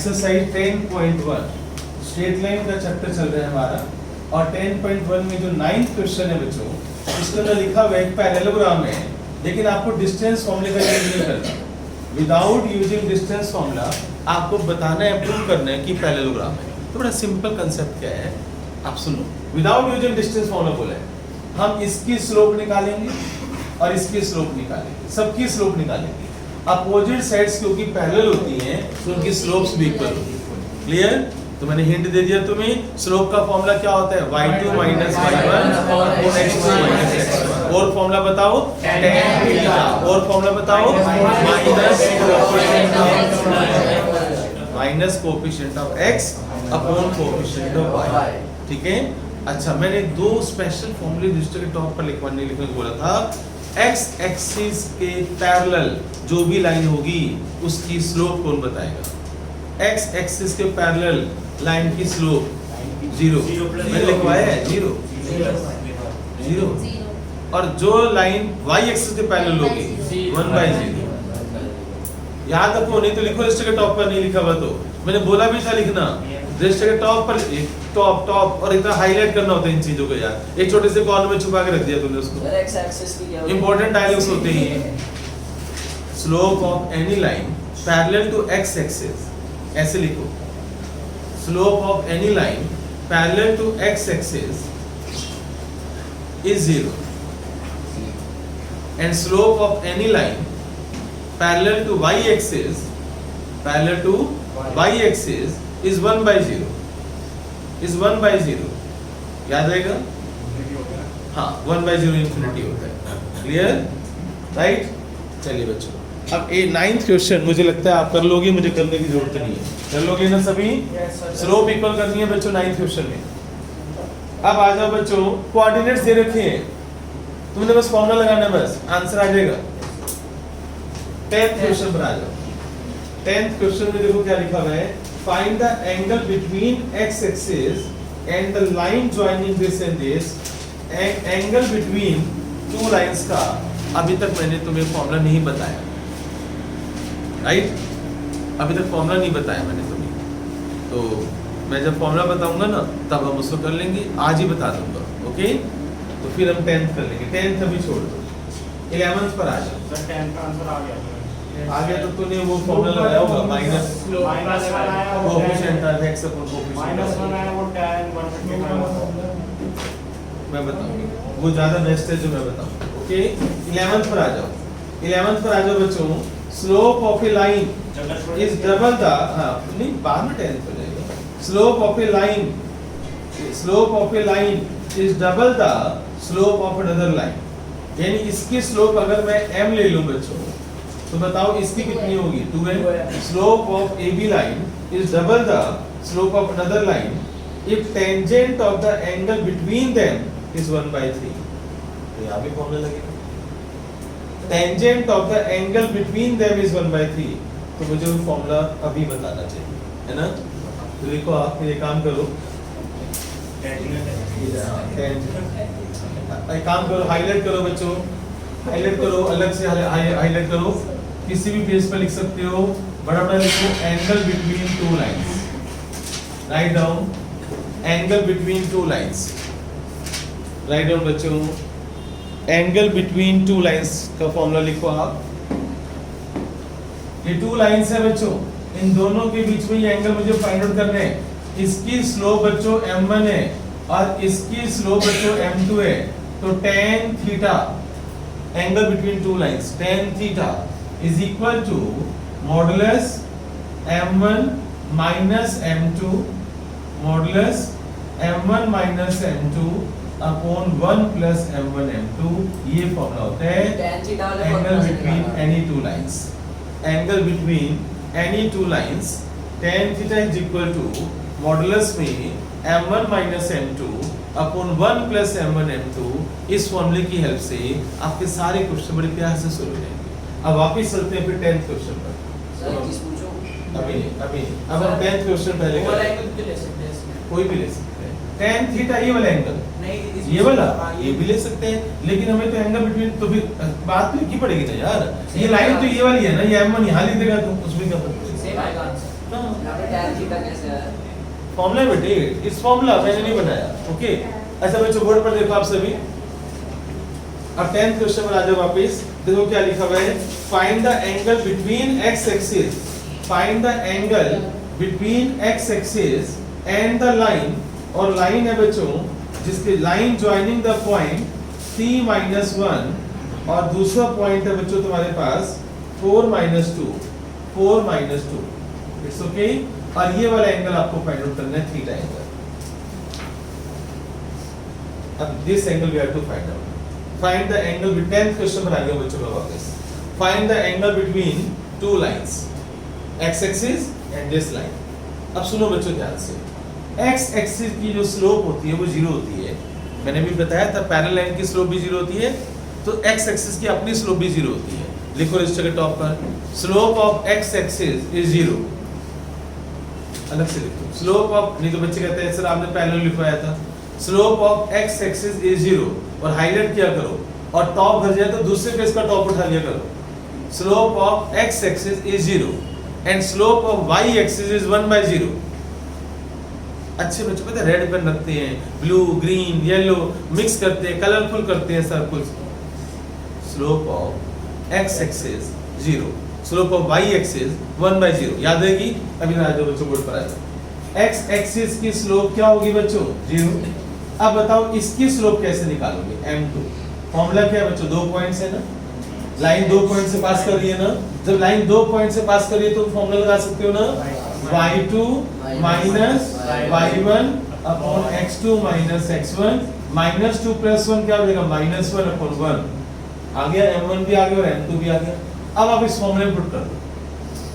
Exercise 10.1 straight line का chapter चल रहा है हमारा, और 10.1 में जो 9th क्वेश्चन है बच्चों, इसके अंदर लिखा हुआ एक पैरेललोग्राम है, लेकिन आपको डिस्टेंस फॉर्मूले का यूज नहीं करना। विदाउट यूजिंग डिस्टेंस फॉर्मूला आपको बताना है, प्रूव करना है कि पैरेललोग्राम है। तो बड़ा सिंपल कंसेप्ट क्या है आप सुनो। विदाउट यूजिंग डिस्टेंस फॉर्मूला बोला है, हम इसकी स्लोप निकालेंगे और इसकी स्लोप निकालेंगे, सबकी स्लोप निकालेंगे। अपोजिट साइड्स क्योंकि पैरेलल होती हैं तो उनकी स्लोप्स भी इक्वल होती है। क्लियर? तो मैंने हिंट दे दिया तुम्हें। स्लोप का फॉर्मूला क्या होता है? y2 minus y1 upon x2 minus x1। और फॉर्मूला बताओ tan थीटा। और फॉर्मूला बताओ minus coefficient of x upon coefficient of y। ठीक है? अच्छा, मैंने दो स्पेशल फॉर्मूले रजिस्टर के टॉप पर लिखने को बोला था। x एक्सिस के पैरेलल जो भी लाइन होगी उसकी स्लोप कौन बताएगा? x एक्सिस के पैरेलल लाइन की स्लोप 0। मैंने लिखवाया है 0। और जो लाइन y एक्सिस के पैरेलल होगी 1/0। याद रखो, नहीं तो लिखो रजिस्टर के टॉप पर, नहीं लिखा हुआ तो मैंने बोला भी था लिखना रजिस्टर के टॉप पर, टॉप और इतना हाईलाइट करना होता है इन चीजों को यार। एक छोटे से कॉर्नर में छुपा के रख दिया तुमने उसको। इंपॉर्टेंट डायलॉग्स होते हैं। Slope of any line parallel to x axis, ऐसे लिखो। Slope of any line parallel to x axis is 0 and slope of any line parallel to y axis is 1/0 is 1/0। याद रहेगा? हाँ, 1/0 इंफिनिटी होता है। Clear? Right? चलिए बच्चों, अब ये 9th क्वेश्चन मुझे लगता है आप कर लोगे, मुझे करने की जरूरत नहीं है। कर लोगे ना सभी? स्लोप इक्वल करनी है बच्चों 9th क्वेश्चन में। अब आ जाओ बच्चों, कोऑर्डिनेट्स दे रखे हैं, तुमने बस फॉर्मूला लगाना है, बस आंसर आ जाएगा। 10th क्वेश्चन पर आ जाओ। 10th क्वेश्चन में देखो क्या लिखा हुआ है। Find the angle between x axis and the line joining this and this. Angle between two lines का अभी तक मैंने तुम्हें फॉर्मूला नहीं बताया, राइट? अभी तक फॉर्मूला नहीं बताया मैंने तुम्हें, तो मैं जब फॉर्मूला बताऊंगा ना तब हम उसको कर लेंगे। आज ही बता दूंगा, ओके? तो फिर हम 10th कर लेंगे। 10th अभी छोड़ दो, 11th पर आ जाओ। सर 10th का आंसर आ गया तो तूने वो फॉर्मूला लगाया होगा, minus coefficient of x upon coefficient -1 है वो tan 155। मैं बताऊंगा, वो ज्यादा बेस्ट है जो मैं बताऊंगा, ओके? 11th पर आ जाओ। 11th पर आ जाओ बच्चों। Slope of A line is double the, हां नहीं बाद में 10th हो जाएगा। Slope of A line is double the slope of another line. यानी इसकी स्लोप अगर मैं m ले लूं बच्चों, तो बताओ इसकी कितनी होगी? 2m। Slope of AB line is double the slope of another line if tangent of the angle between them is 1/3। तो यहां भी फॉर्मूला लगेगा। Tangent of the angle between them is 1/3। तो मुझे वो फॉर्मूला अभी बताना चाहिए, है ना? तो देखो आप ये काम करो, एक काम करो, हाईलाइट करो बच्चों, हाईलाइट करो, अलग से हाईलाइट करो, किसी भी पेज पर लिख सकते हो, बड़ा बड़ा लिखो angle between two lines. Write down angle between two lines. Write down बच्चों, एंगल बिटवीन टू लाइंस का फॉर्मूला लिखो आप। ये टू लाइंस है बच्चों, इन दोनों के बीच में ये एंगल मुझे फाइंड आउट करना है। इसकी स्लोप बच्चों m1 है और इसकी स्लोप बच्चों m2 है। तो tan theta, angle between two lines, tan theta is equal to modulus m1 minus m2 modulus m1 minus m2 upon 1 plus m1 m2। ये फॉर्मूला होता है angle between any two lines. Angle between any two lines tan theta is equal to modulus में m1 minus m2 upon 1 plus m1 m2। इस फॉर्मूले की help से आपके सारे क्वेश्चन बड़े प्यार से सोल्व हो जाएंगे। अब वापस चलते हैं फिर 10th क्वेश्चन पर। सर किस पूछो? अभी अब हम 10th क्वेश्चन पहले वो करें। एंगल भी ले सकते हैं इसमें। कोई भी ले सकते हैं। tan थीटा ये वाला एंगल, नहीं ये वाला ये भी ले सकते हैं, लेकिन हमें तो एंगल बिटवीन, तो फिर बात तो की पड़ेगी ना यार। ये लाइन तो ये वाली है ना, ये m1 यहां लिख देगा तो उसमें क्या फर्क पड़ेगा? सेम आएगा आंसर। ना यहाँ पे tan थीटा कैसे आया? फॉर्मूला बेटे, इस फॉर्मूला मैंने नहीं बनाया, ओके। अच्छा बच्चों बोर्ड पर देखो आप सभी, अब 10th क्वेश्चन पर आ जाओ वापस। देखो क्या लिखा हुआ है, find the angle between x axis, find the angle between x axis and the line, और लाइन है बच्चों जिसके line joining the point c-1 और दूसरा पॉइंट है बच्चों तुम्हारे पास 4-2, इट्स ओके। और ये वाला एंगल आपको फाइंड आउट करना है, थीटा एंगल। अब this angle we have to find out. Find the angle between 10th question पर आ गया बच्चों का वापस। Find the angle between two lines, x axis and this line. अब सुनो बच्चों ध्यान से, x एक्सिस की जो स्लोप होती है वो 0 होती है, मैंने भी बताया था। पैरेलल लाइन की स्लोप भी 0 होती है, तो x एक्सिस की अपनी स्लोप भी 0 होती है। लिखो रजिस्टर के टॉप पर, slope of x axis is 0। अलग से लिखो, स्लोप ऑफ, नहीं तो बच्चे कहते हैं सर आपने पैरेलल लिखवाया था। Slope of x axis is 0 और हाईलाइट किया करो, और टॉप भर जाए तो दूसरे पेज का टॉप उठा लिया करो। Slope of x axis is 0 and slope of y axis is 1/0। अच्छे बच्चे पता है रेड पेन रखते हैं, ब्लू, ग्रीन, येलो मिक्स करते हैं, कलरफुल करते हैं सब कुछ। Slope of x axis 0, slope of y axis 1/0, याद रहेगी। अभी आ जाओ बच्चों बोर्ड पर आ जाओ। x एक्सिस की स्लोप क्या होगी बच्चों? 0। अब बताओ इसकी स्लोप कैसे निकालोगे? m2। फॉर्मूला क्या है बच्चों? 2 पॉइंट्स है ना, लाइन 2 पॉइंट से पास कर रही है ना। जब लाइन 2 पॉइंट से पास कर रही है तो फॉर्मूला लगा सकते हो ना, y2 minus y1 upon x2 minus x1, -2 + 1 क्या हो जाएगा? -1 upon 1। आ गया, m1 भी आ गया और m2 भी आ गया। अब आप इस फॉर्मूले में पुट कर दो,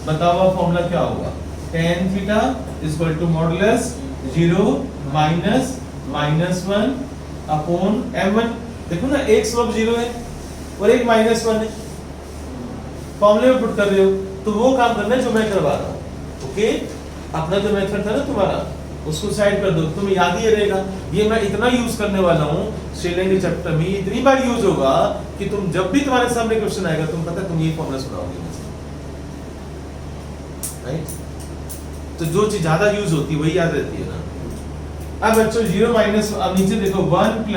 बताओ अब फॉर्मूला क्या होगा? tan theta equal to modulus 0 minus -1 upon m1। देखो ना, एक स्लोप 0 है और एक -1 है, फॉर्मूले में पुट कर रहे हो, तो वो काम करना है जो मैं करवा रहा हूँ, ओके। अपना जो मेथड था ना तुम्हारा, उसको साइड कर दो, तुम्हें याद ही रहेगा। ये मैं इतना यूज करने वाला हूँ स्टेलिंग के चैप्टर में, इतनी बार यूज होगा कि तुम जब भी तुम्हारे सामने क्वेश्चन आएगा तुम पता तुम ये फॉर्मूला सुनाओगे, राइट। तो जो चीज ज्यादा यूज होती है वही याद रहती है ना। अब बच्चों 0 माइनस, अब नीचे देखो 1 +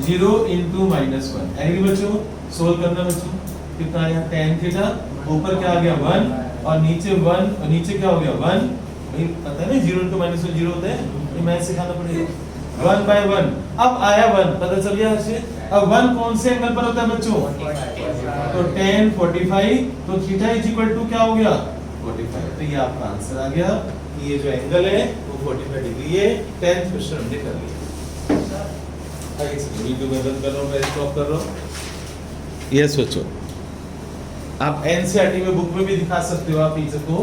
0 * -1, एग्री बच्चों? सोल्व करना बच्चों, कितना आया? tan थीटा, ऊपर क्या आ गया 1 और नीचे 1 और नीचे क्या हो गया 1। भाई पता है ना 0 * -1 0 होता है, ये मैथ सिखाना पड़ेगा। 1/1, अब आया 1, पता चल गया इससे। अब 1 कौन से एंगल पर होता है बच्चों? तो tan 45, तो थीटा = क्या हो गया? 45। तो ये आपका आंसर आ गया कि ये जो एंगल है वो 45 डिग्री है। 10th क्वेश्चन हमने कर लिया। आगे से वीडियो में बंद कर रहा हूं, मैं स्टॉप कर रहा हूं। ये सोचो, आप एनसीईआरटी में बुक में भी दिखा सकते हो आप टीचर को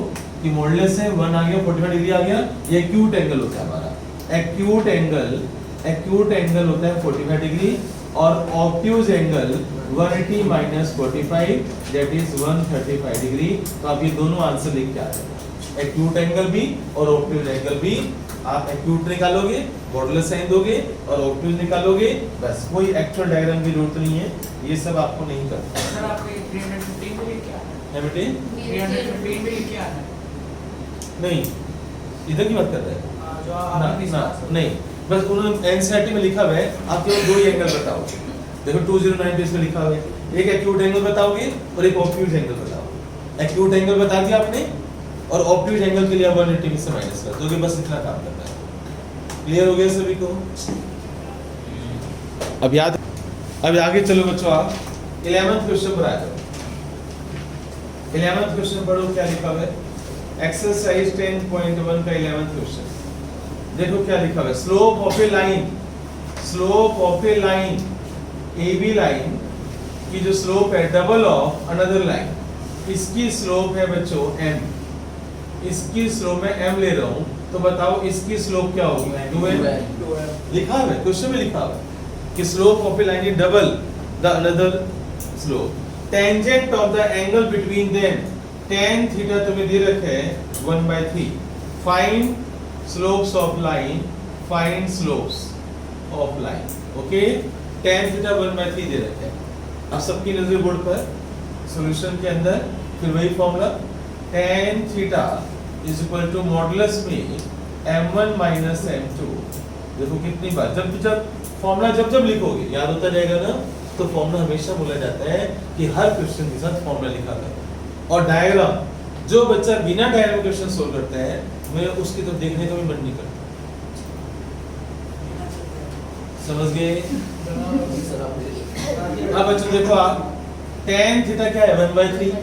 कि मॉडुलस है 1 आ गया, 45 डिग्री आ गया। ये एक्यूट एंगल होता है हमारा। एक्यूट एंगल होता है 45 डिग्री और obtuse angle 180 - 45 that is 135 degree. तो आप ये दोनों आंसर लिख के आ रहे हो, एक्यूट एंगल भी और ऑब्ट्यूज एंगल भी। आप एक्यूट निकालोगे, मॉडुलस साइन दोगे और ऑब्ट्यूज निकालोगे, बस। कोई एक्चुअल डायग्राम की जरूरत नहीं है, ये सब आपको नहीं करना सर आपको 315 में लिख के आना है बेटे। 315 में लिख के आना है। नहीं, इधर की बात कर रहे हैं जो ना, आपने ना, नहीं, बस उन्होंने एनसीईआरटी में लिखा हुआ है, आप केवल 2 ही एंगल बताओ। देखो 209 पेज में लिखा हुआ है, एक एक्यूट एंगल बताओगे और एक ऑब्ट्यूज एंगल बताओगे। एक्यूट एंगल बता दिया आपने और ऑब्ट्यूज एंगल के लिए आप 180 में से माइनस कर दोगे, बस इतना काम करना है। क्लियर हो गया सभी को? अब आगे चलो बच्चों, आप 11th क्वेश्चन पर आ जाओ। 11th क्वेश्चन पढ़ो, क्या लिखा हुआ है? एक्सरसाइज 10.1 का 11th क्वेश्चन देखो क्या लिखा हुआ है। Slope of A line AB line की जो स्लोप है डबल ऑफ अनदर लाइन, इसकी स्लोप है बच्चों m, इसकी स्लोप मैं m ले रहा हूं, तो बताओ इसकी स्लोप क्या होगी? 2m। लिखा है क्वेश्चन में, लिखा है कि slope of A line is double the another slope. Tangent of the angle between them, tan theta तुम्हें दे रखा है 1/3। Find slopes of line, find slopes of line, okay. tan theta 1/3 दे रखा है। अब सबकी नजर बोर्ड पर, सॉल्यूशन के अंदर फिर वही formula, tan theta is equal to modulus में m1 माइनस m2। देखो कितनी बार जब फॉर्मूला जब लिखोगे याद होता जाएगा ना, तो फॉर्मूला हमेशा बोला जाता है कि हर क्वेश्चन के साथ फॉर्मूला लिखा करो। और डायग्राम जो बच्चा बिना डायग्राम क्वेश्चन सोल्व करता है मैं उसकी तो देखने का भी मन नहीं करता। समझ गए? अब बच्चों देखो आप tan थीटा क्या है 1/3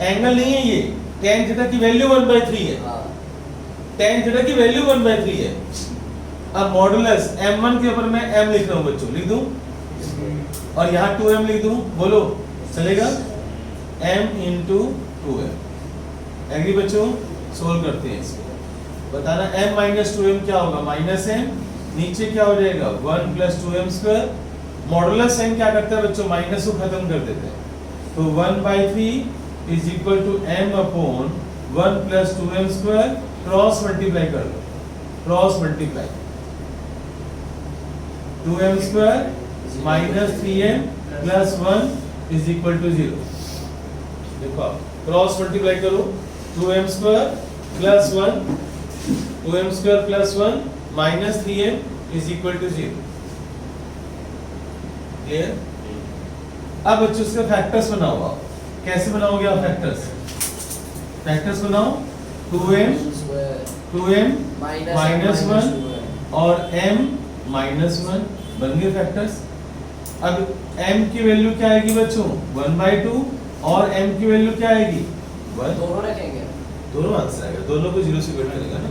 एंगल नहीं है ये, tan थीटा की वैल्यू 1/3 है, tan थीटा की वैल्यू 1/3 है। अब मॉडुलस m1 के ऊपर मैं m लिख रहा हूं बच्चों, लिख दूं और यहाँ 2m लिख दूं, बोलो चलेगा? m into 2m। एग्री बच्चों? सोल्व करते हैं इसको, बताना m minus 2m क्या होगा? माइनस m, नीचे क्या हो जाएगा 1 plus 2m square. Modulus m क्या करता है बच्चों? माइनस को खत्म कर देते हैं, तो 1/3 is equal to m upon 1 plus 2m square. Cross multiply कर लो, cross multiply 2m square minus 3m plus 1 is equal to 0। देखो आप क्रॉस मल्टीप्लाई करो, 2m square plus 1, 2m square plus 1 minus 3m is equal to 0। Clear? अब बच्चों इसके factors बनाओ आप। कैसे बनाओगे आप फैक्टर्स? फैक्टर्स बनाओ 2m माइनस 1 और m माइनस 1 बन गए फैक्टर्स। अब m की वैल्यू क्या आएगी बच्चों? 1/2 और m की वैल्यू क्या आएगी? 1। दोनों रखेंगे, दोनों आंसर आएगा, दोनों को 0 से डिवाइड करेगा ना।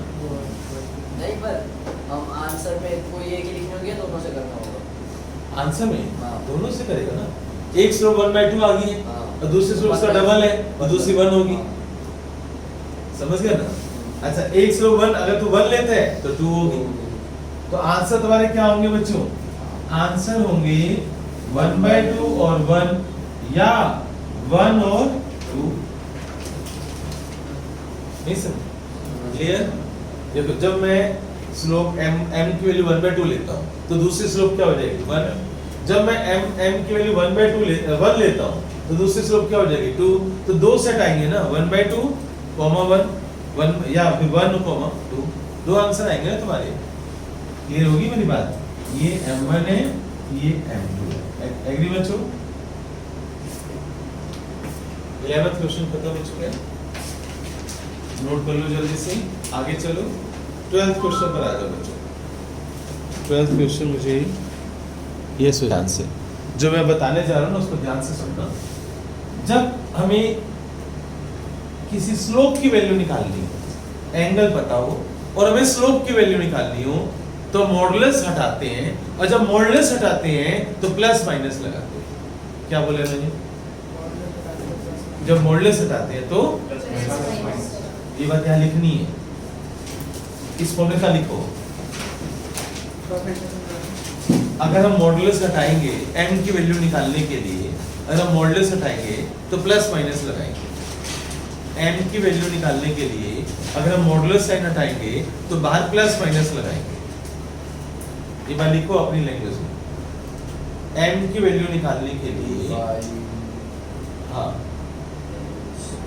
नहीं पर हम आंसर में कोई एक ही लिखने होंगे, दोनों से करना होगा। आंसर में हाँ। दोनों से करेगा ना। एक स्लोप 1/2 आ गई है हाँ। और दूसरी स्लोप उसका डबल है और दूसरी 1 होगी। समझ गए ना? अच्छा एक स्लोप 1 अगर तू 1 लेते हैं तो 2 होगी। तो आंसर तुम्हारे क्या होंगे बच्चों? आंसर होंगे 1/2 और 1 या 1 और 2। नहीं समझ? क्लियर? देखो जब मैं स्लोप m की वैल्यू 1/2 लेता हूँ तो दूसरी स्लोप क्या हो जाएगी? 1। जब मैं m की वैल्यू 1 लेता हूँ तो दूसरी स्लोप क्या हो जाएगी? 2। तो दो सेट आएंगे ना, 1/2 1 या फिर 1 2। दो आंसर आएंगे ना तुम्हारे। क्लियर होगी मेरी बात? ये m1 है, ये m2 है। एग्री बच्चों? 11th क्वेश्चन खत्म हो चुका है, नोट कर लो जल्दी से, आगे चलो। 12th क्वेश्चन पर आ जाओ बच्चों। 12th क्वेश्चन मुझे ये ध्यान से जो मैं बताने जा रहा हूँ ना उसको ध्यान से सुनना। जब हमें किसी स्लोप की वैल्यू निकालनी हो, एंगल पता हो और हमें स्लोप की वैल्यू निकालनी हो तो मॉडुलस हटाते हैं, और जब मॉडुलस हटाते हैं तो प्लस माइनस लगाते हैं। क्या बोले मैंने? जब मॉडुलस हटाते हैं तो ये बात यहाँ लिखनी है, इस फॉर्मूले का लिखो। अगर हम मॉडुलस हटाएंगे m की वैल्यू निकालने के लिए, अगर हम मॉडुलस हटाएंगे तो प्लस माइनस लगाएंगे। m की वैल्यू निकालने के लिए अगर हम मॉडुलस साइन हटाएंगे तो बाहर प्लस माइनस लगाएंगे। ये बात लिखो अपनी लैंग्वेज में। m की वैल्यू निकालने के लिए हाँ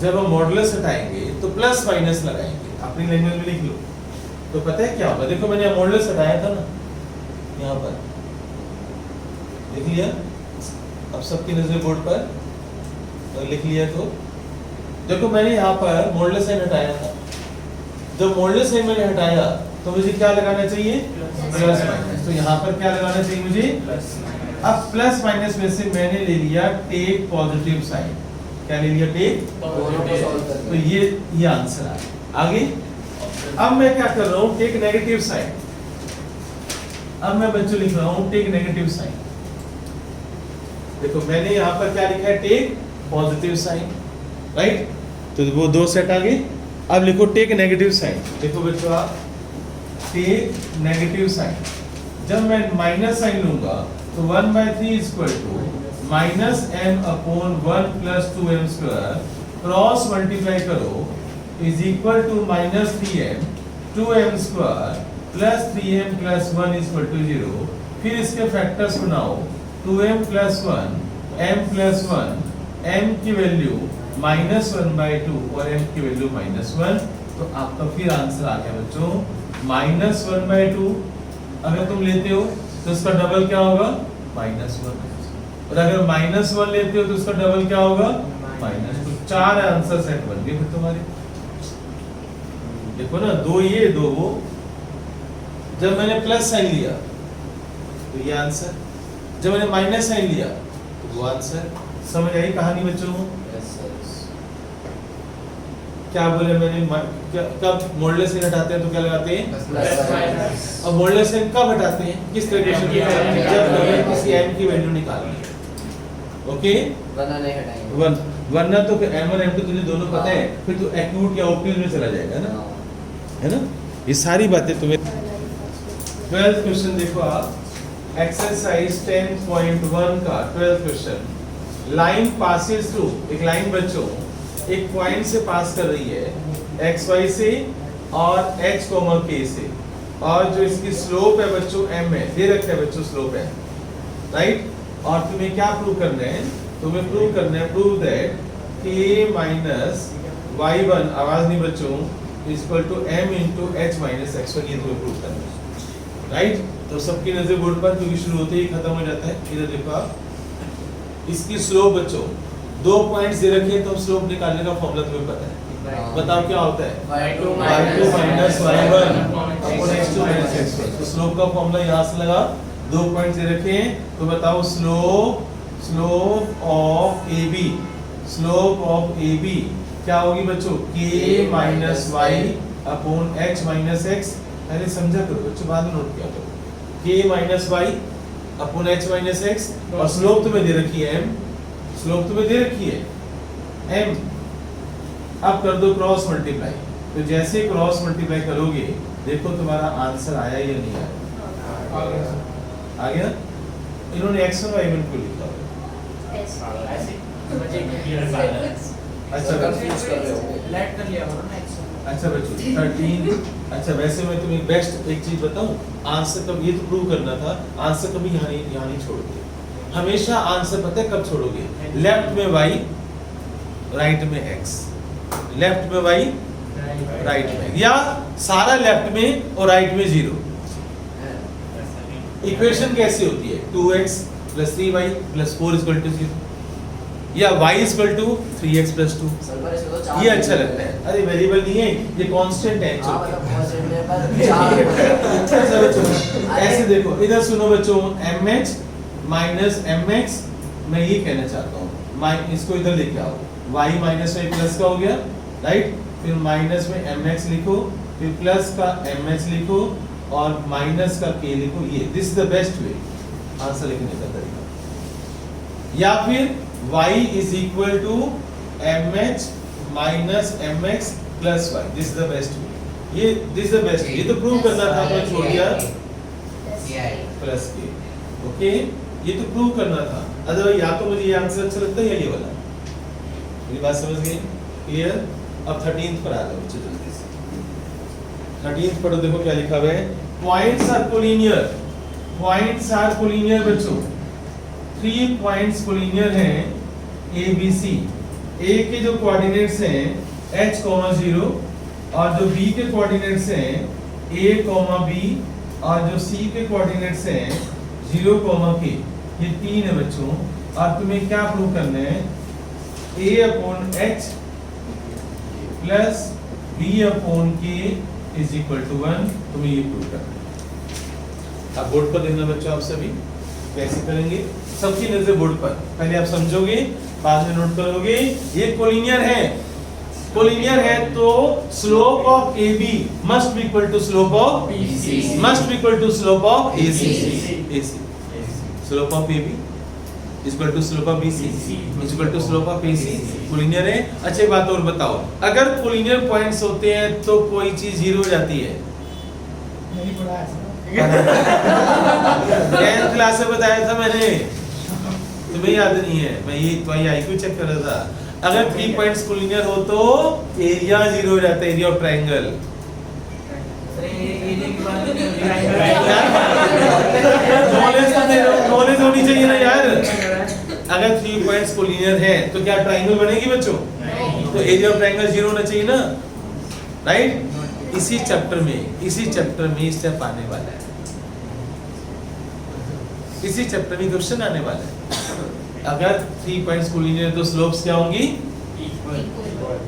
जब हम मॉडुलस हटाएंगे तो प्लस माइनस लगाएंगे, अपनी लैंग्वेज में लिख लो। तो पता है क्या होगा? देखो मैंने यहाँ मॉडुलस हटाया था ना, यहाँ पर लिख लिया। अब सबकी नजर बोर्ड पर और लिख लिया तो देखो मैंने यहाँ पर मॉडुलस साइन हटाया था। जब मॉडुलस साइन मैंने हटाया तो मुझे क्या लगाना चाहिए? Plus minus. तो यहाँ पर क्या लगाना चाहिए मुझे? अब प्लस माइनस में से मैंने ले लिया टेक पॉजिटिव साइन। क्या ले लिया? टेक। तो ये आंसर आ आगे। अब मैं क्या कर रहा हूँ? Take negative sign. अब मैं बच्चों लिख रहा हूँ टेक नेगेटिव साइन। देखो मैंने यहाँ पर क्या लिखा है? Take positive sign, right? तो वो दो सेट आ गए। अब लिखो टेक नेगेटिव साइन। देखो बच्चों आप टेक नेगेटिव साइन, जब मैं माइनस साइन लूंगा तो 1/3 equal to minus m upon 1 plus 2m square, cross multiply करो, is equal to minus 3m 2m square plus 3m plus 1 equal to 0। फिर इसके फैक्टर्स बनाओ 2m plus 1 m plus 1, m की value -1/2 और m की value -1। तो आपका फिर आंसर आ गया बच्चों -1/2। अगर तुम लेते हो तो इसका डबल क्या होगा -1, और अगर -1 लेते हो तो उसका डबल क्या होगा -2। 4 आंसर सेट बन गए फिर तुम्हारे। देखो ना, 2 ये 2 वो। जब मैंने प्लस साइन लिया तो ये आंसर, जब मैंने माइनस साइन लिया तो वो आंसर। समझ आई कहानी बच्चों को? क्या बोले मैंने, कब मॉडुलस साइन हटाते हैं तो क्या लगाते हैं? और मॉडुलस साइन कब हटाते हैं, किस कंडीशन में? जब हमें किसी m की वैल्यू निकालनी है। ओके, वरना नहीं हटाएंगे। वरना तो m और m तो तुझे दोनों पता है, फिर तो एक्यूट या ओब्ट्यूज में चला जाएगा ना, है ना? ये सारी बातें तुम्हें 12th क्वेश्चन देखो आप, एक्सरसाइज 10.1 का 12th question. Line passes through, एक लाइन बच्चों एक पॉइंट से पास कर रही है xy से और h, k से, और जो इसकी स्लोप है बच्चों m है, दे रखा है बच्चों स्लोप है, राइट? और तुम्हें क्या प्रूव करना है? तुम्हें प्रूव करना है, prove that k minus y1, आवाज नहीं बच्चों, is equal to m into h minus x1। ये तुम्हें प्रूव करना है, राइट? तो सबकी नजर बोर्ड पर, क्योंकि शुरू होते ही खत्म हो जाता है। इधर देखो आप, इसकी स्लोप बच्चों 2 पॉइंट्स दे रखे हैं, तो स्लोप निकालने का फॉर्मूला तुम्हें पता है। बताओ क्या होता है? y2 minus y1 upon x2 minus x1। तो स्लोप का फॉर्मूला यहाँ से लगा, 2 पॉइंट्स दे रखे हैं, तो बताओ slope of AB, slope of AB क्या होगी बच्चों? k minus y upon h minus x। पहले समझा करो बच्चों, बाद में नोट किया करो। k minus y upon h minus x, और स्लोप तुम्हें दे रखी है m, स्लोप तुम्हें दे रखी है m। अब कर दो क्रॉस मल्टीप्लाई, तो जैसे क्रॉस मल्टीप्लाई करोगे देखो तुम्हारा आंसर आया या नहीं आया? आ गया। इन्होंने x1 y1 को लिखा है। अच्छा कंफ्यूज कर रहे हो। लेट कर लिया होगा ना x1। अच्छा बच्चों 13। अच्छा वैसे मैं तुम्हें बेस्ट एक चीज बताऊं, आंसर कब, ये तो प्रूव करना था, आंसर कभी यहाँ नहीं छोड़ोगे। हमेशा आंसर पता है कब छोड़ोगे? लेफ्ट में y, राइट में x। लेफ्ट में y, राइट में, या सारा लेफ्ट में और राइट में 0। इक्वेशन कैसी होती है? 2x + 3y + 4 = 0, या y = 3x + 2। ये अच्छा लगता है। अरे वेरिएबल नहीं है, ये कांस्टेंट है। अच्छा बच्चों ऐसे देखो, इधर सुनो बच्चों, mh माइनस mx, मैं ये कहना चाहता हूँ, इसको इधर लेके आओ, y माइनस y प्लस का हो गया, राइट? फिर माइनस में mx लिखो, फिर प्लस का mh लिखो, और माइनस का k लिखो। ये this is the best way answer लिखने का तरीका। या फिर y = mh minus mx plus y, this is the best way. ये दिस इज द बेस्ट, ये तो प्रूव करना था, मैं छोड़ दिया प्लस k। ओके, ये तो प्रूव करना था, अदरवाइज या तो मुझे ये आंसर अच्छा लगता है या ये वाला। मेरी बात समझ गए? क्लियर? अब 13th पर आ जाओ बच्चों जल्दी से। 13th पढ़ो, देखो क्या लिखा हुआ है। Points are collinear, points are collinear बच्चों। 3 पॉइंट्स कोलिनियर हैं A B C। A के जो कोऑर्डिनेट्स हैं h, 0, और जो B के कोऑर्डिनेट्स हैं A, B, और जो C के कोऑर्डिनेट्स हैं 0, k। ये 3 है बच्चों, और तुम्हें क्या प्रूव करना है? A/h plus B/k is equal to 1। तुम्हें ये प्रूव करना है। अब बोर्ड पर देखना बच्चों, आप सभी कैसे करेंगे? सबकी नजर बोर्ड पर, पहले आप समझोगे, बाद में नोट करोगे। ये कोलिनियर है, कोलिनियर है तो slope of AB must be equal to slope of BC, must be equal to slope of AC। Slope of AB is equal to slope of BC is equal to slope of AC। Collinear है। अच्छी बात और बताओ, अगर collinear points होते हैं तो कोई चीज 0 हो जाती है? नहीं पढ़ा है 10th क्लास में बताया था मैंने, तुम्हें याद नहीं है? मैं ये तुम्हारी IQ चेक कर रहा था। अगर 3 पॉइंट्स कोलिनियर हो तो एरिया 0 हो जाता है, एरिया ऑफ ट्रायंगल। नॉलेज होनी चाहिए ना यार। अगर 3 पॉइंट्स कोलिनियर है तो क्या ट्रायंगल बनेगी बच्चों? तो एरिया ऑफ ट्रायंगल 0 होना चाहिए ना। राइट। इसी चैप्टर में स्टेप आने वाला है, इसी चैप्टर में क्वेश्चन आने वाला है। अगर 3 पॉइंट्स कोलिनियर तो स्लोप्स क्या होंगी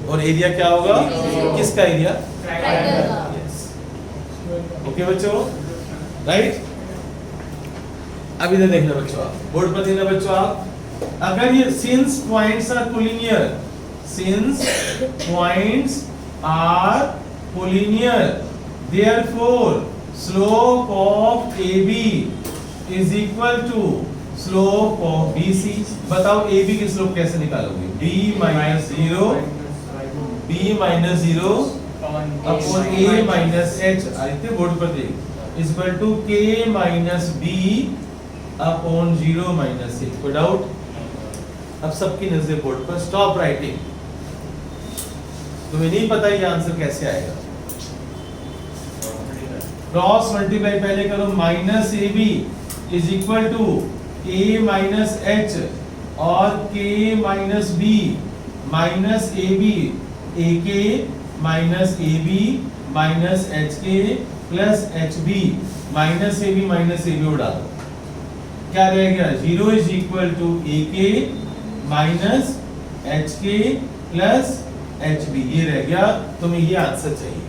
और एरिया क्या होगा, किसका एरिया, ओके बच्चों, राइट। अब इधर देखना बच्चों, आप बोर्ड पर देखना बच्चों आप, अगर ये since points are collinear, since points are collinear, therefore slope of AB is equal to slope of BC। बताओ AB की स्लोप कैसे निकालोगे, B minus 0 upon A minus H, आइए बोर्ड पर देख, is equal to K minus B upon 0 minus A। कोई doubt? अब सबकी नजर बोर्ड पर, स्टॉप राइटिंग। तुम्हें नहीं पता ये आंसर कैसे आएगा, क्रॉस मल्टीप्लाई पहले करो, minus AB is equal to A minus H और K minus B minus AB, AK minus AB minus HK plus HB minus AB उड़ा दो, क्या रहेगा, 0 is equal to AK minus HK plus HB, ये रह गया। तुम्हें ये आंसर चाहिए।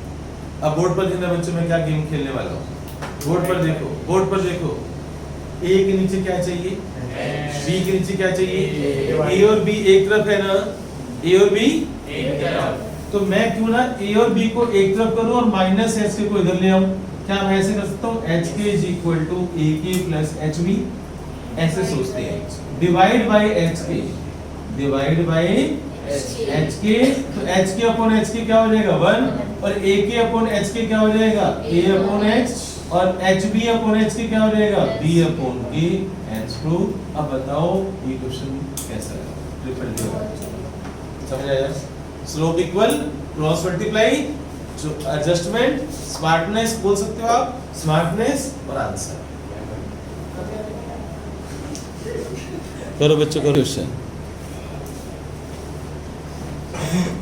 अब बोर्ड पर देखना बच्चों, मैं क्या गेम खेलने वाला हूँ, बोर्ड पर देखो, बोर्ड पर देखो, A के नीचे क्या चाहिए, B के नीचे क्या चाहिए, A और B एक तरफ है ना, A और B एक तरफ, तो मैं क्यों ना A और B को एक तरफ करूं और माइनस HK को इधर ले आऊं, क्या मैं ऐसे कर सकता हूं, HK is equal to AK plus HB, ऐसे सोचते हैं, divide by HK, divide by HK, तो HK अपॉन HK क्या हो जाएगा 1 और AK अपॉन HK क्या हो जाएगा A अपॉन H और HB अपॉन HK क्या हो जाएगा B upon K, and prove. अब बताओ ये क्वेश्चन कैसा है, ट्रिपल डी समझ आया, स्लोप इक्वल क्रॉस मल्टीप्लाई, जो एडजस्टमेंट, स्मार्टनेस बोल सकते हो आप, स्मार्टनेस और आंसर। करो बच्चों करो क्वेश्चन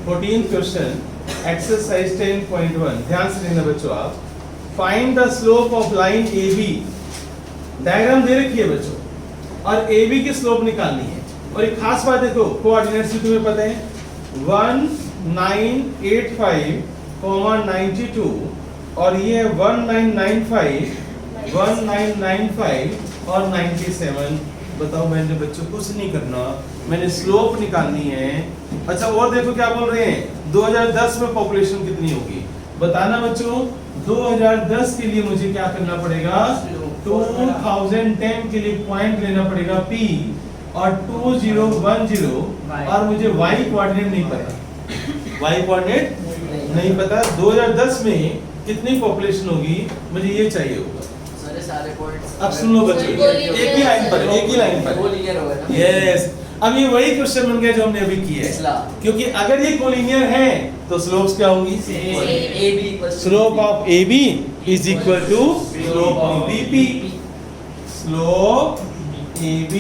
14th क्वेश्चन, एक्सरसाइज 10.1, ध्यान से देखना बच्चों आप, find the slope of line AB, diagram दे रखी है बच्चों और AB की स्लोप निकालनी है। और एक खास बात देखो, कोऑर्डिनेट्स भी तुम्हें पता है, 1985, 92 और ये 1995 और 97। बताओ, मैंने बच्चों कुछ नहीं करना, मैंने स्लोप निकालनी है। अच्छा और देखो क्या बोल रहे हैं, 2010 में पॉपुलेशन कितनी होगी बताना बच्चों। 2010 के लिए मुझे क्या करना पड़ेगा, 2010 के लिए पॉइंट लेना पड़ेगा P और 2010 और मुझे y कोऑर्डिनेट नहीं पता, y कोऑर्डिनेट नहीं पता। 2010 में कितनी पॉपुलेशन होगी मुझे ये चाहिए होगा। सारे पॉइंट्स अब सुन लो बच्चों, एक ही लाइन पर कोलिनियर होगा ना, यस। अब ये वही क्वेश्चन बन गया जो हमने अभी किया है, क्योंकि अगर ये कोलिनियर है तो स्लोप्स क्या होंगी, slope of AB is equal to slope of BP, slope AB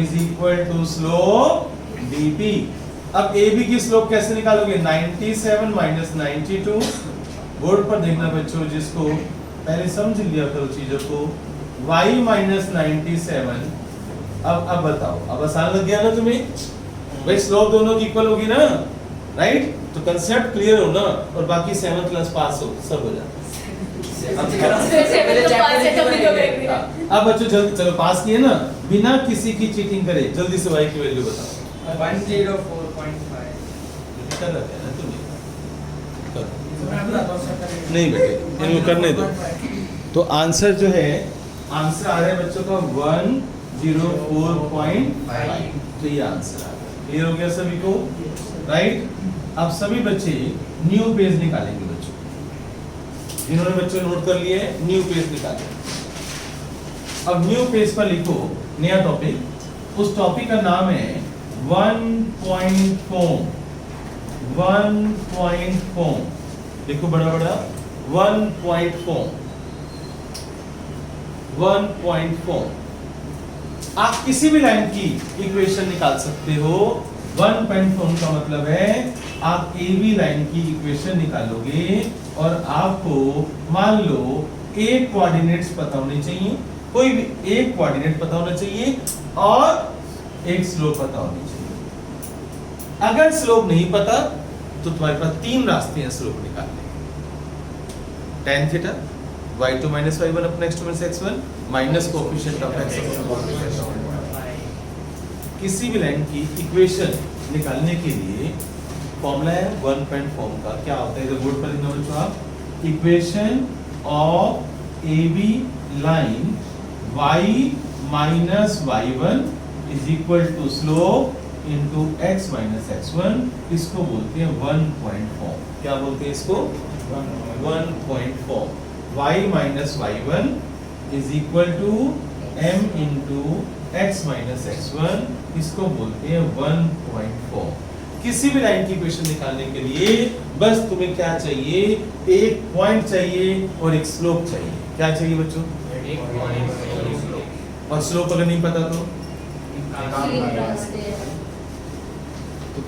is equal to slope BP। अब AB की स्लोप कैसे निकालोगे, 97 माइनस 92, बोर्ड पर देखना बच्चों, जिसको पहले समझ लिया करो चीजों को, y माइनस 97। अब बताओ, अब आसान लग गया ना तुम्हें, भाई स्लोप दोनों की इक्वल होगी ना, राइट। तो कंसेप्ट क्लियर हो ना, और बाकी 7th क्लास पास हो, सब हो जाता। अब बच्चों जल्दी चलो, पास किए ना, बिना किसी की चीटिंग करे जल्दी से y की वैल्यू बताओ। 104.5 कर रहे हैं ना तुम्हें, नहीं बेटे इनको करने दो। तो आंसर जो है, आंसर आ रहा है बच्चों का 104.5, तो ये आंसर आ गया। क्लियर हो गया सभी को, राइट। अब सभी बच्चे न्यू पेज निकालेंगे बच्चों, जिन्होंने बच्चों नोट कर लिए न्यू पेज निकालें। अब न्यू पेज पर लिखो नया टॉपिक, उस टॉपिक का नाम है 1 पॉइंट फॉर्म, 1 पॉइंट फॉर्म लिखो बड़ा बड़ा, 1 पॉइंट फॉर्म, 1 पॉइंट फॉर्म। आप किसी भी लाइन की इक्वेशन निकाल सकते हो वन पॉइंट फॉर्म का मतलब है आप ए बी लाइन की इक्वेशन निकालोगे और आपको मान लो एक कोऑर्डिनेट्स पता होने चाहिए, कोई भी एक कोऑर्डिनेट पता होना चाहिए और एक स्लोप पता होनी चाहिए। अगर स्लोप नहीं पता तो तुम्हारे पास तीन रास्ते हैं स्लोप निकालने के। tan theta y2 minus y1 अपने x2 minus x1 minus coefficient of x। किसी भी लाइन की इक्वेशन निकालने के लिए फॉर्मूला है वन पॉइंट फॉर्म का। क्या होता है इधर बोर्ड पर लिखना बच्चों आप, equation of A B line y minus y1 is equal to slope into x minus x1, इसको बोलते हैं वन पॉइंट फॉर्म। क्या बोलते हैं इसको? One point form. y minus y1 is equal to m into x minus x1, इसको बोलते हैं वन पॉइंट फॉर्म। किसी भी लाइन की इक्वेशन निकालने के लिए बस तुम्हें क्या चाहिए, एक पॉइंट चाहिए और एक स्लोप चाहिए। क्या चाहिए बच्चों? एक पॉइंट और स्लोप अगर नहीं पता तो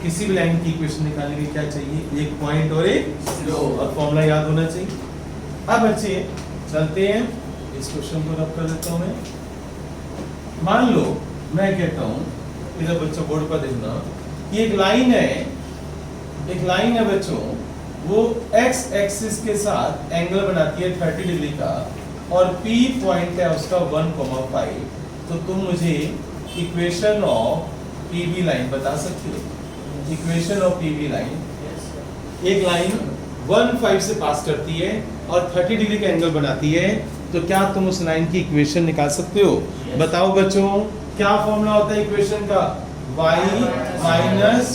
किसी भी लाइन की इक्वेशन निकालने के लिए क्या चाहिए, एक पॉइंट और एक स्लोप, और फॉर्मूला याद होना चाहिए। अब बच्चे चलते हैं, इस क्वेश्चन को रब कर देता हूं मैं। मान लो मैं कहता हूं, इधर बच्चों बोर्ड पर देखना, ये एक लाइन है बच्चों, वो x एक्सिस के साथ एंगल बनाती है 30 डिग्री का और P पॉइंट है उसका 1,5। तो तुम मुझे इक्वेशन ऑफ PB लाइन बता सकते हो? इक्वेशन ऑफ PB लाइन, एक लाइन 1,5 से पास करती है और 30 डिग्री का एंगल बनाती है, तो क्या तुम उस लाइन की इक्वेशन निकाल सकते हो? बताओ बच्चों, क्या फॉर्मूला होता है इक्वेशन का? y minus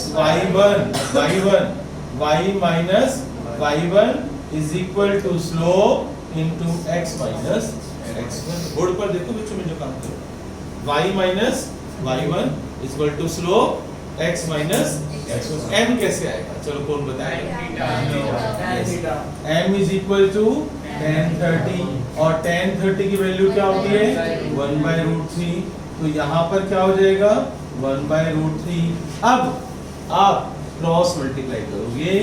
y1 is equal to slope into x minus x1। Board पर देखो बच्चों, मैं जो काम करूं, y minus y1 is equal to slope x minus x1। m कैसे आएगा? चलो कौन बताएगा? m is equal to tan 30, और tan 30 की वैल्यू क्या होती है? 1/√3। तो यहाँ पर क्या हो जाएगा? 1/√3। अब आप क्रॉस मल्टीप्लाई करोगे,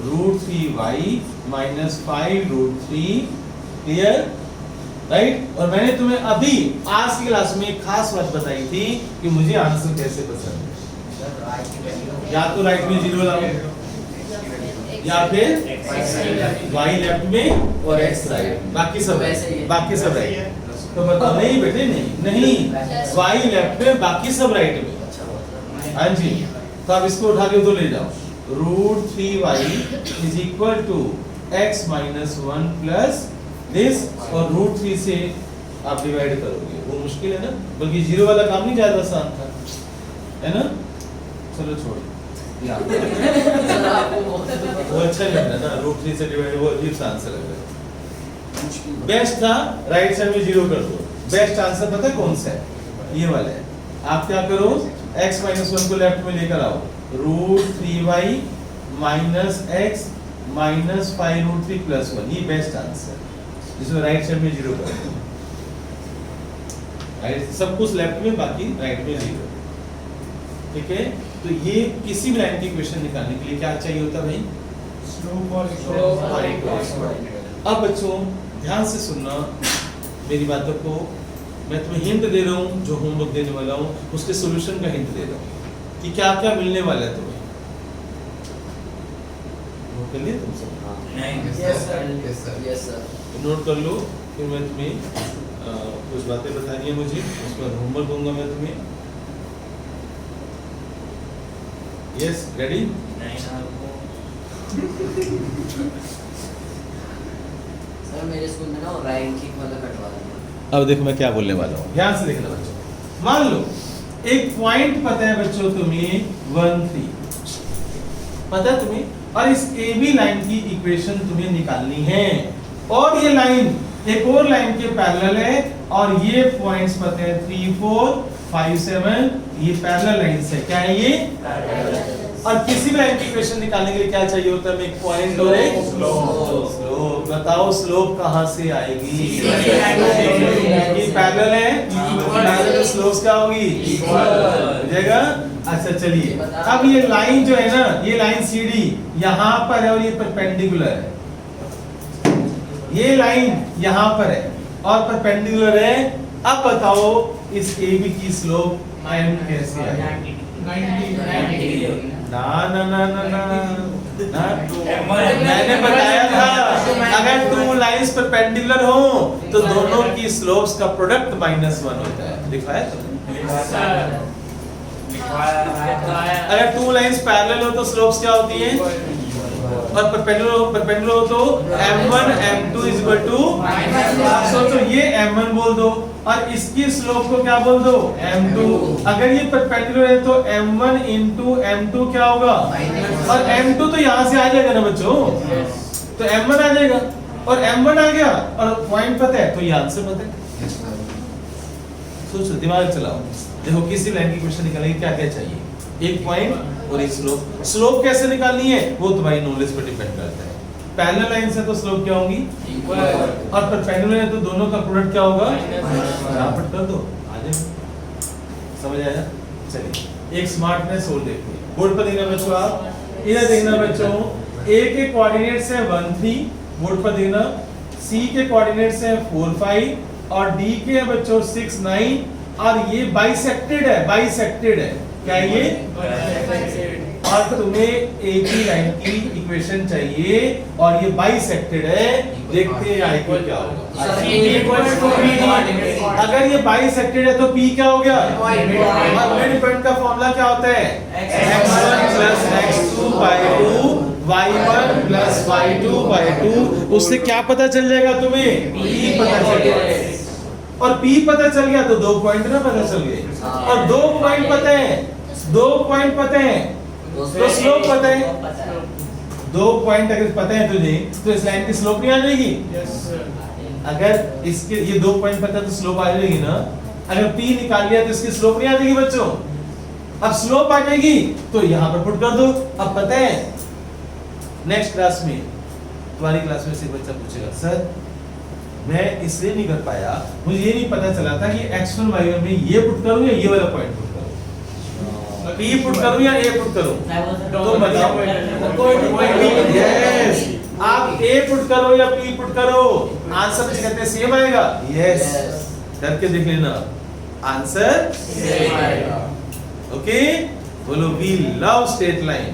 √3y minus 5√3, क्लियर? राइट? और मैंने तुम्हें अभी आज की क्लास में एक खास बात बताई थी कि मुझे आंसर कैसे पसंद है। या तो राइट में 0 लाओ, या फिर y लेफ्ट में और x राइट, बाकी सब राइट। तो बताओ, नहीं बेटे नहीं, y लेफ्ट में बाकी सब राइट में। हाँ जी, तो आप इसको उठा के उधर ले जाओ, √3y is equal to x minus 1 plus this, और √3 से आप डिवाइड करोगे। वो मुश्किल है ना, बल्कि 0 वाला काम नहीं ज्यादा आसान था, है ना? चलो छोड़, वो अच्छा नहीं लग रहा ना, √3 से डिवाइड, वो अजीब सा आंसर लग रहा है। बेस्ट था राइट साइड में 0 कर दो। बेस्ट आंसर पता है कौन सा है? ये वाला है। आप क्या करो, x minus 1 को लेफ्ट में लेकर आओ, √3y minus x minus 5√3 plus 1, ये बेस्ट आंसर, जिसमें राइट साइड में 0 कर दो। राइट, सब कुछ लेफ्ट में, बाकी राइट में 0। ठीक है? तो ये किसी भी लाइन की इक्वेशन निकालने के लिए क्या चाहिए होता है भाई? स्लोप और अब बच्चों ध्यान से सुनना मेरी बातों को, मैं तुम्हें हिंट दे रहा हूँ, जो होमवर्क देने वाला हूँ उसके सॉल्यूशन का हिंट दे रहा हूँ कि क्या क्या मिलने वाला है तुम्हें। नोट कर लिया तुम सब? Yes sir. नोट कर लो, फिर मैं तुम्हें कुछ बातें बतानी है मुझे, उसके बाद होमवर्क दूंगा मैं तुम्हें। Yes, ready? सर मेरे स्कूल में ना रैंकिंग वाला कटवा देंगे। अब देखो मैं क्या बोलने वाला हूँ, ध्यान से देखना बच्चों। मान लो एक पॉइंट पता है बच्चों तुम्हें 1,3 पता है तुम्हें, और इस AB लाइन की इक्वेशन तुम्हें निकालनी है, और ये लाइन एक और लाइन के पैरेलल है, और ये पॉइंट्स पता है 3, 4, 5, 7, ये पैरेलल लाइंस है। क्या है ये? और किसी भी लाइन की इक्वेशन निकालने के लिए क्या चाहिए होता है? एक पॉइंट और एक स्लोप। बताओ स्लोप कहां से आएगी? ये पैरेलल है, पैरेलल स्लोप्स क्या होगी? हो जाएगा। अच्छा चलिए, ये बता। अब ये लाइन जो है ना, ये लाइन CD यहाँ पर है और ये परपेंडिकुलर है, ये लाइन यहाँ पर है और परपेंडिकुलर है। अब बताओ इस AB की स्लोप m कैसे आएगी? 90 ना ना ना ना ना ना, मैंने बताया था अगर टू लाइंस परपेंडिकुलर हो तो दोनों की स्लोप्स का प्रोडक्ट -1 होता है। दिखाया तुमने? अगर टू लाइंस पैरेलल हो तो स्लोप्स क्या होती है? और परपेंडिकुलर हो तो m1 m2 is equal to, सोचो ये m1 बोल दो और इसकी स्लोप को क्या बोल दो? m2। अगर ये परपेंडिकुलर है तो m1 into m2 क्या होगा? और m2 तो यहाँ से आ जाएगा ना बच्चों, तो m1 आ जाएगा और m1 आ गया और पॉइंट पता है तो ये आंसर पता है। सोचो, दिमाग चलाओ, देखो किसी लाइन की क्वेश्चन निकालने क्या क्या चाहिए? एक पॉइंट और एक स्लोप। स्लोप कैसे निकालनी है वो तुम्हारी नॉलेज पर डिपेंड करता है। पैरेलल लाइन से तो स्लोप क्या होगी? और परपेंडिकुलर है तो दोनों का प्रोडक्ट क्या होगा? फटाफट कर दो, आ जाए, समझ आया? चलिए एक स्मार्टनेस और देखते हैं। बोर्ड पर देखना बच्चों, आप इधर देखना बच्चों, A के कोऑर्डिनेट्स है 1 3, बोर्ड पर देखना, C के कोऑर्डिनेट्स है 4 5 और D के है बच्चों 6 9 और ये बाइसेक्टेड है, बाइसेक्टेड है। क्या ये? और तुम्हें एक ही लाइन की इक्वेशन चाहिए और ये बाइसेक्टेड है, देखते हैं आई को क्या होगा। अगर ये बाइसेक्टेड है तो P क्या हो गया? और मिड पॉइंट का फॉर्मूला क्या होता है? x1 plus x2 by 2 y1 plus y2 by 2। उससे क्या पता चल जाएगा तुम्हें? P पता चल जाएगा। और P पता चल गया तो 2 पॉइंट ना पता चल गए और 2 पॉइंट पता है, 2 पॉइंट पता है तो स्लोप पता है। 2 पॉइंट अगर पता है तुझे तो इस लाइन की स्लोप नहीं आ जाएगी? अगर इसके ये 2 पॉइंट पता है तो स्लोप आ जाएगी ना। अगर P निकाल लिया तो इसकी स्लोप नहीं आ जाएगी बच्चों। अब स्लोप आ जाएगी तो यहाँ पर पुट कर दो। अब पता है नेक्स्ट क्लास में, तुम्हारी क्लास में से बच्चा पूछेगा, सर मैं इसलिए नहीं कर पाया, मुझे ये नहीं पता चला था कि x1 y1 में ये पुट करूं या ये वाला पॉइंट पुट करूं, P पुट करूं या A पुट करूं, तो बताओ। यस, आप A पुट करो या P पुट करो, आंसर कहते हैं सेम आएगा। यस, करके देख लेना, आंसर सेम आएगा। ओके, बोलो वी लव स्ट्रेट लाइन।